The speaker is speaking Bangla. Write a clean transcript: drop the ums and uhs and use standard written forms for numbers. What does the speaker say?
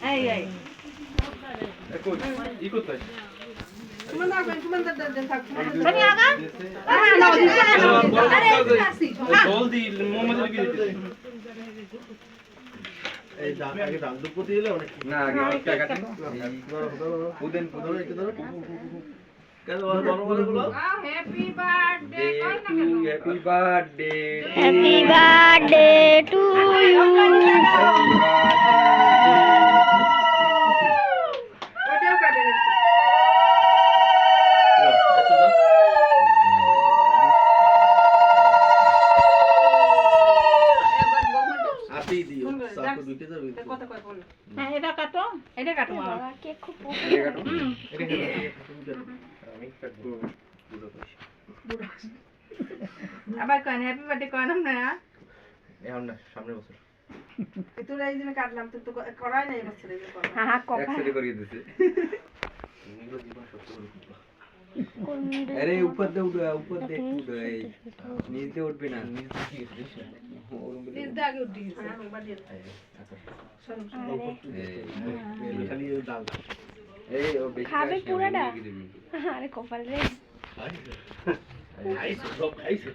এই এই ই করতে মানে আগা জলদি মোহাম্মদ আলী দিতে এই দাম আগে দাম দুপুর দিলে অনেক না আগে একটা কাটেন পুদেন পুদেন একটু ধরো কেন বড় বড় গুলো হ্যাপি বার্থডে কই না কেন happy birthday happy birthday to you ওটাও কাটে এবার গোমটা আপনি দিও সাকো দুইটা ধরো কত কয় বল হ্যাঁ এটা কাটো বাবা কেক খুব আমি কাটবো পুরো পয়সা আবার কোন হ্যাপি বার্থডে কোন না এখন না সামনের বছর তোরা এই দিন কাটলাম তো করাই নাই বছরে যে করা হ্যাঁ এক সাইডে করিয়ে দিতে তুমি তো জীবন সত্য করে দিবা আরে ऊपर दे এই নিচে উঠবে না প্লিজ দা আগে উঠি হ্যাঁ বাড়ি খালি ডাল এই ও বেশি খাবে পুরাটা আরে কপাল রে খাইছে সব খাইছে